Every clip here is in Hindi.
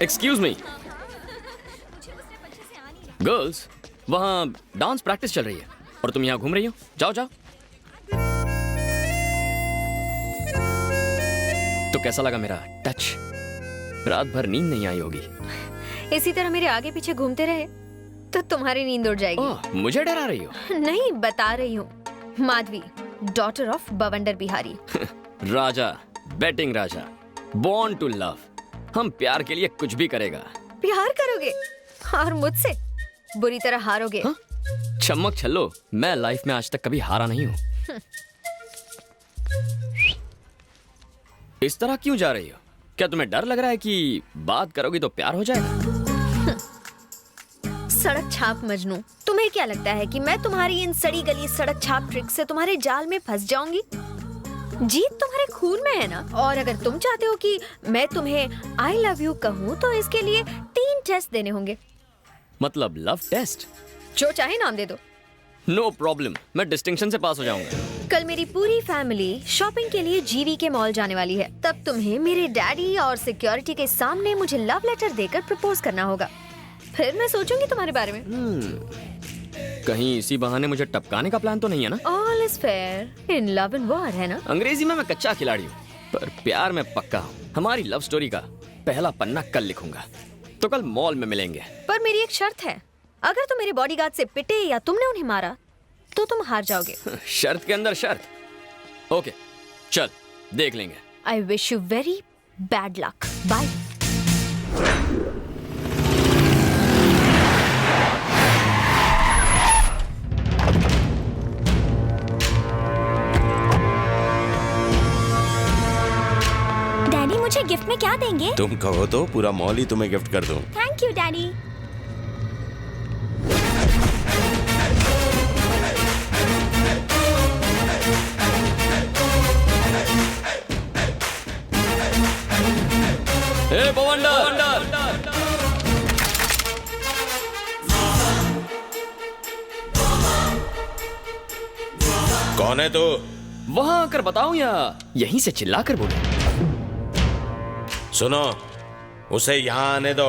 एक्सक्यूज मी गर्ल्स, वहाँ डांस प्रैक्टिस चल रही है और तुम यहाँ घूम रही हो। जाओ जाओ। तो कैसा लगा मेरा टच? रात भर नींद नहीं आई होगी। इसी तरह मेरे आगे पीछे घूमते रहे तो तुम्हारी नींद उड़ जाएगी। ओह, मुझे डरा रही हो? नहीं, बता रही हूँ। Madhavi, daughter of Bawandar Bihari. Raja, batting Raja, born to love. हम प्यार के लिए कुछ भी करेगा। प्यार करोगे और मुझसे बुरी तरह हारोगे। हाँ? चमक छल्लो, मैं लाइफ में आज तक कभी हारा नहीं हूँ। इस तरह क्यों जा रही हो? क्या तुम्हें डर लग रहा है कि बात करोगी तो प्यार हो जाएगा? सड़क छाप मजनू, तुम्हें क्या लगता है कि मैं तुम्हारी इन सड़ी गली सड़क छाप ट्रिक से तुम्हारे जाल में फंस जाऊंगी? जीत तुम्हारे खून में है ना। और अगर तुम चाहते हो कि मैं तुम्हें आई लव यू कहूँ तो इसके लिए 3 टेस्ट देने होंगे। मतलब लव टेस्ट? जो चाहे नाम दे दो। नो प्रॉब्लम, मैं डिस्टिंक्शन से पास हो जाऊंगा। कल मेरी पूरी फैमिली शॉपिंग के लिए जीवी के मॉल जाने वाली है। तब तुम्हें मेरे डैडी और सिक्योरिटी के सामने मुझे लव लेटर देकर प्रपोज करना होगा। फिर मैं सोचूंगी तुम्हारे बारे में। कहीं इसी बहाने मुझे टपकाने का प्लान तो नहीं है ना? All is fair in love and war, है ना? अंग्रेजी में मैं कच्चा खिलाड़ी हूँ, पर प्यार में पक्का हूँ। हमारी लव स्टोरी का पहला पन्ना कल लिखूंगा, तो कल मॉल में मिलेंगे। पर मेरी एक शर्त है, अगर तुम मेरे बॉडीगार्ड से पिटे या तुमने उन्हें मारा तो तुम हार जाओगे। शर्त के अंदर शर्त। ओके, चल देख लेंगे। I wish you very bad luck. Bye. Daddy, मुझे गिफ्ट में क्या देंगे? तुम कहो तो पूरा मॉल ही तुम्हें गिफ्ट कर दूं। Thank you daddy. ए बवंडर! कौन है तू? वहां आकर बताऊं या यहीं से चिल्लाकर बोलूं? सुनो, उसे यहाँ आने दो।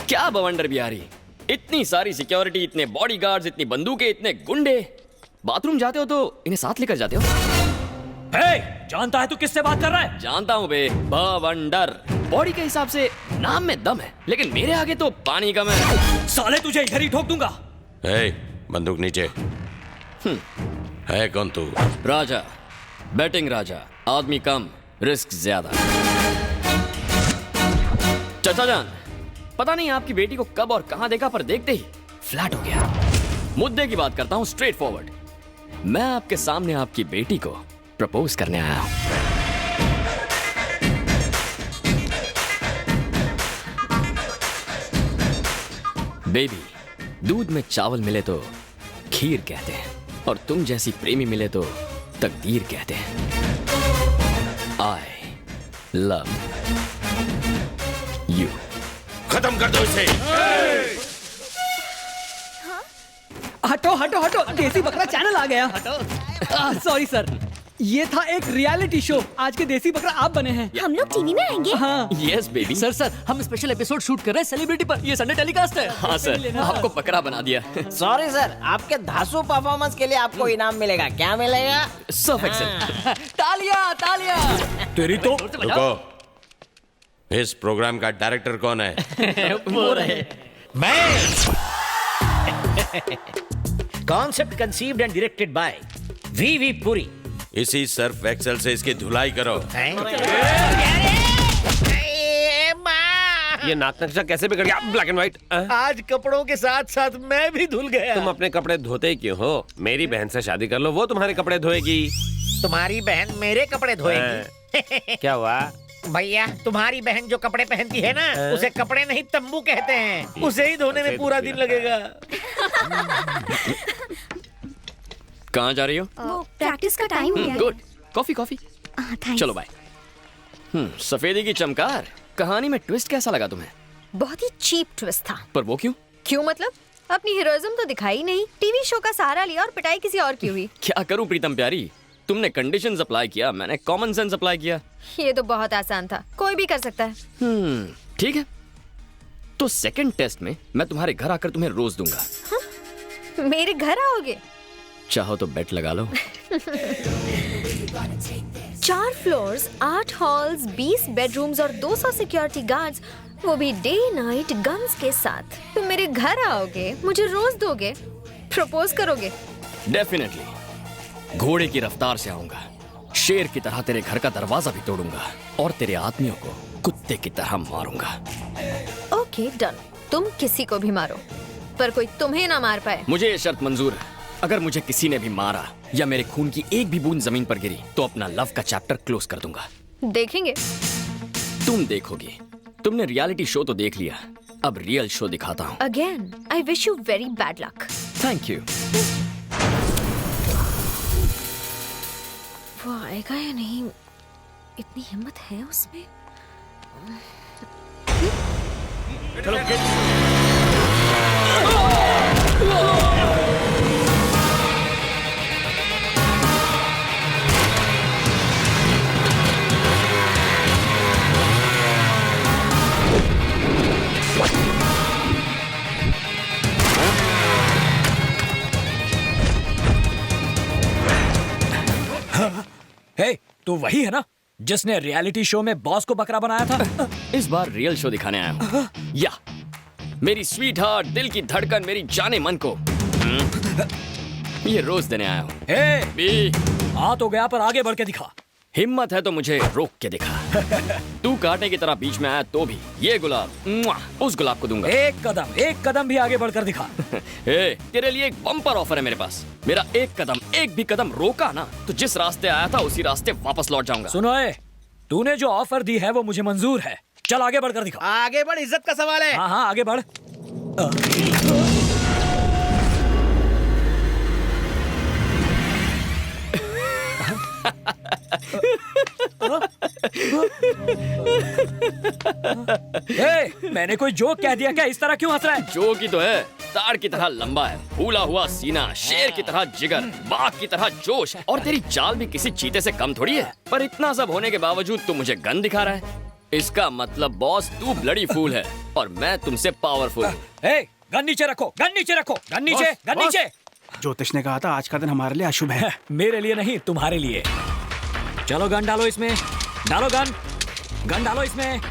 क्या बवंडर बिहारी, इतनी सारी सिक्योरिटी, इतने बॉडीगार्ड्स, इतनी बंदूकें, इतने गुंडे। बाथरूम जाते हो तो इन्हें साथ लेकर जाते हो? जानता है तू किससे बात कर रहा है? जानता हूँ बे, बवंडर। बॉडी के हिसाब से नाम में दम है, लेकिन मेरे आगे तो पानी कम है। साले तुझे इधर ही ठोक दूंगा। बंदूक नीचे। है कौन तू? राजा, बैटिंग राजा, आदमी कम, रिस्क ज्यादा। चाचा जान, पता नहीं आपकी बेटी को कब और कहां देखा, पर देखते ही फ्लैट हो गया। मुद्दे की बात करता हूं, स्ट्रेट फॉरवर्ड। मैं आपके सामने आपकी बेटी को प्रपोज करने आया हूं। बेबी, दूध में चावल मिले तो खीर कहते हैं, और तुम जैसी प्रेमी मिले तो तकदीर कहते हैं। I love you. खत्म कर दो इसे। हटो हटो हटो, देसी बकरा चैनल आ गया। सॉरी सर, ये था एक रियलिटी शो। आज के देसी बकरा आप बने हैं। हम लोग टीवी में आएंगे? हाँ। Yes baby. सर हम स्पेशल एपिसोड शूट कर रहे हैं सेलिब्रिटी पर। ये संडे टेलीकास्ट है। हाँ सर, आपको बकरा बना दिया। सॉरी सर, आपके धांसू परफॉर्मेंस के लिए आपको इनाम मिलेगा। क्या मिलेगा? Surf Excel. तालियां तालियां। तेरी तो रुको, इस प्रोग्राम का डायरेक्टर कौन है? वो रहे concept conceived and directed by V Puri. इसी सर्फ एक्सेल से इसकी धुलाई करो। ये नाक नक्शा कैसे बिगड़ गया? Black and white. आज कपड़ों के साथ साथ मैं भी धुल गया। तुम अपने कपड़े धोते ही क्यों हो? मेरी बहन से शादी कर लो, वो तुम्हारे कपड़े धोएगी। तुम्हारी बहन मेरे कपड़े धोएगी? क्या हुआ भैया, तुम्हारी बहन जो कपड़े पहनती है ना, उसे कपड़े नहीं तंबू कहते हैं। उसे ही धोने में पूरा दिन लगेगा। कहाँ जा रही हो? वो प्रैक्टिस का टाइम हो गया। Good, coffee coffee. थैंक्स। चलो बाय। सफेदी की चमकार। कहानी में ट्विस्ट कैसा लगा तुम्हें? बहुत ही चीप ट्विस्ट था। पर वो क्यों? क्यों मतलब? अपनी हीरोइज्म तो दिखाई नहीं, टीवी शो का सहारा लिया और पिटाई किसी और की हुई। क्या करूं प्रीतम प्यारी, तुमने कंडीशंस अप्लाई किया, मैंने कॉमन सेंस अप्लाई किया। ये तो बहुत आसान था, कोई भी कर सकता है। ठीक है, तो सेकंड टेस्ट में मैं तुम्हारे घर आकर तुम्हें रोज दूंगा। मेरे घर आओगे? चाहो तो बेट लगा लो। 4 फ्लोर्स, 8 हॉल्स, 20 बेडरूम्स और 200 सिक्योरिटी गार्ड्स, वो भी डे नाइट गन्स के साथ। तुम मेरे घर आओगे, मुझे रोज दोगे, प्रपोज करोगे? डेफिनेटली। घोड़े की रफ्तार से आऊंगा, शेर की तरह तेरे घर का दरवाजा भी तोड़ूंगा और तेरे आदमियों को कुत्ते की तरह मारूंगा। ओके डन, तुम किसी को भी मारो, पर कोई तुम्हें ना मार पाए। मुझे ये शर्त मंजूर है, अगर मुझे किसी ने भी मारा या मेरे खून की एक भी बूंद जमीन पर गिरी तो अपना लव का चैप्टर क्लोज कर दूंगा। देखेंगे। तुम देखोगी। तुमने रियलिटी शो तो देख लिया, अब रियल शो दिखाता हूँ। Again I wish you very bad luck. Thank you. वो आएगा या नहीं? इतनी हिम्मत है उसमें? हे, तू वही है ना जिसने रियलिटी शो में बॉस को बकरा बनाया था? इस बार रियल शो दिखाने आया हूँ। या मेरी स्वीट हार्ट, दिल की धड़कन, मेरी जाने मन को ये रोज देने आया हूँ। हे, बी आ तो गया पर आगे बढ़ के दिखा। हिम्मत है तो मुझे रोक के दिखा। तू कांटे की तरह बीच में आया तो भी ये गुलाब मुआ, उस गुलाब को दूंगा। एक कदम भी आगे बढ़कर दिखा। ए, तेरे लिए एक बम्पर ऑफर है मेरे पास। मेरा एक भी कदम रोका ना तो जिस रास्ते आया था उसी रास्ते वापस लौट जाऊंगा। सुनो ए, तूने जो ऑफर दी है वो मुझे मंजूर है। चल आगे बढ़कर दिखा। आगे बढ़, इज्जत का सवाल है। हाँ हाँ आगे बढ़। मैंने कोई जोक कह दिया क्या? इस तरह क्यों हंस रहा है? जोक ही तो है। ताड़ की तरह लंबा है, फूला हुआ सीना, शेर की तरह जिगर, बाघ की तरह जोश, और तेरी चाल भी किसी चीते से कम थोड़ी है। पर इतना सब होने के बावजूद तू मुझे गन दिखा रहा है। इसका मतलब बॉस तू ब्लडी फूल है और मैं तुमसे पावरफुल। गन नीचे रखो, गन नीचे रखो, गन नीचे, गन नीचे। ज्योतिष ने कहा था आज का दिन हमारे लिए अशुभ है। मेरे लिए नहीं, तुम्हारे लिए। चलो गन डालो इसमें, डालो गन, गन डालो इसमें।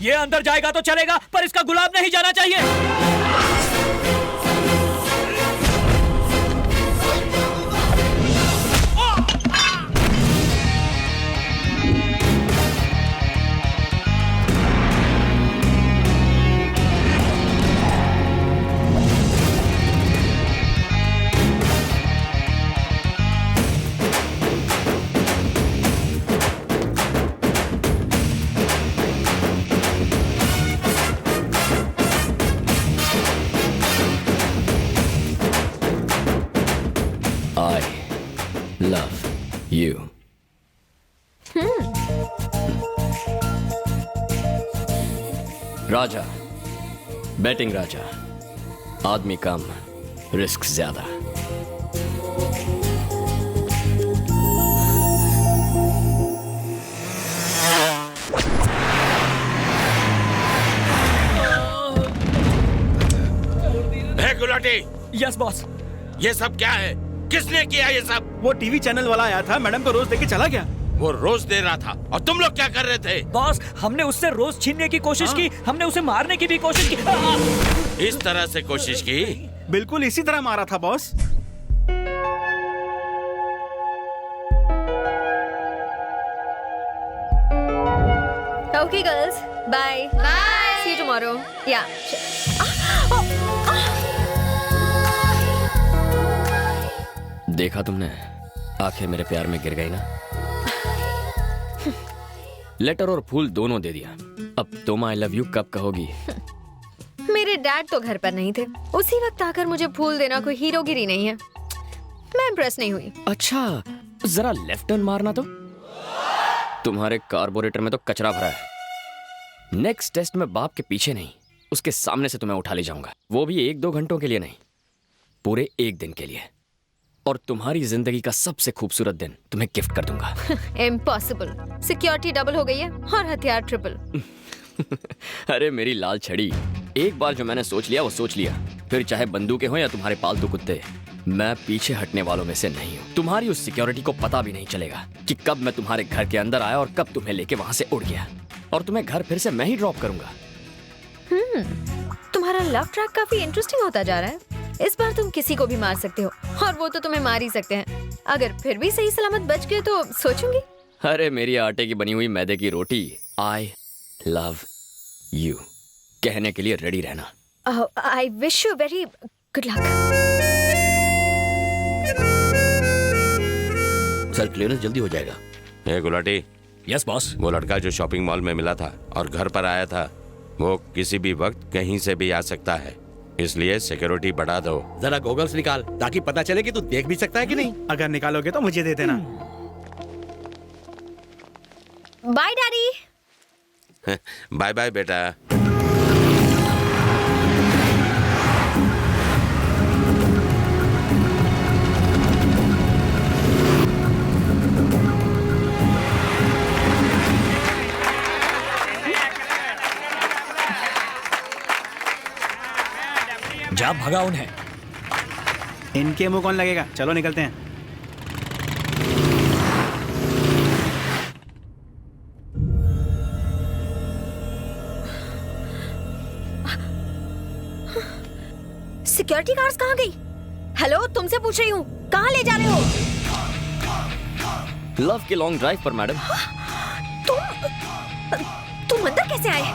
ये अंदर जाएगा तो चलेगा पर इसका गुलाब नहीं जाना चाहिए। You. राजा, बैटिंग राजा, आदमी कम, रिस्क ज्यादा। Gulati, yes boss. ये सब क्या है? किसने किया ये सब? वो टीवी चैनल वाला आया था, मैडम को रोज देके चला गया। वो रोज दे रहा था और तुम लोग क्या कर रहे थे? बॉस, हमने उससे रोज छीनने की कोशिश की, हमने उसे मारने की भी कोशिश की। इस तरह से कोशिश की? बिल्कुल इसी तरह मारा था boss. Okay, girls. Bye. Bye. See you tomorrow. Yeah. देखा तुमने, आंखें मेरे प्यार में गिर गई ना। लेटर और फूल दोनों दे दिया। अब तुम आई लव यू कब कहोगी? मेरे डैड तो घर पर नहीं थे, उसी वक्त आकर मुझे फूल देना कोई हीरोगिरी नहीं है। मैं इम्प्रेस नहीं हुई। अच्छा, जरा लेफ्ट टर्न मारना तो। तुम्हारे कार्बोरेटर में तो कचरा भरा है। नेक्स्ट टेस्ट में बाप के पीछे नहीं, उसके सामने से तुम्हें उठा ले जाऊंगा, वो भी 1-2 घंटों के लिए नहीं, पूरे 1 दिन के लिए। और तुम्हारी जिंदगी का सबसे खूबसूरत दिन तुम्हें गिफ्ट कर दूंगा। इम्पॉसिबल। सिक्योरिटी डबल हो गई है और हथियार ट्रिपल। अरे मेरी लाल छड़ी, एक बार जो मैंने सोच लिया वो सोच लिया, फिर चाहे बंदूकें हो या तुम्हारे पालतू कुत्ते, मैं पीछे हटने वालों में से नहीं हूँ। तुम्हारी उस सिक्योरिटी को पता भी नहीं चलेगा कि कब मैं तुम्हारे घर के अंदर आया और कब तुम्हें लेके वहां से उड़ गया, और तुम्हें घर फिर से मैं ही ड्रॉप करूंगा। तुम्हारा लव ट्रैक काफी इंटरेस्टिंग होता जा रहा है। इस बार तुम किसी को भी मार सकते हो, और वो तो तुम्हें मार ही सकते हैं। अगर फिर भी सही सलामत बच गए तो सोचूंगी। अरे मेरी आटे की बनी हुई मैदे की रोटी, आई लव यू कहने के लिए रेडी रहना। I wish you very good luck. Sir, clearance जल्दी हो जाएगा। ए गुलाटी। Yes boss. वो लड़का जो शॉपिंग मॉल में मिला था और घर पर आया था, वो किसी भी वक्त कहीं से भी आ सकता है, इसलिए सिक्योरिटी बढ़ा दो। जरा गॉगल्स निकाल ताकि पता चले कि तू देख भी सकता है कि नहीं। अगर निकालोगे तो मुझे दे देना। Bye daddy. बाय बाय बेटा। जा भगा उन्हें। इनके मुंह कौन लगेगा? चलो निकलते हैं। सिक्योरिटी गार्ड्स कहाँ गई? हेलो, तुमसे पूछ रही हूँ, कहाँ ले जा रहे हो? लव के लॉन्ग ड्राइव पर मैडम। तुम अंदर कैसे आए?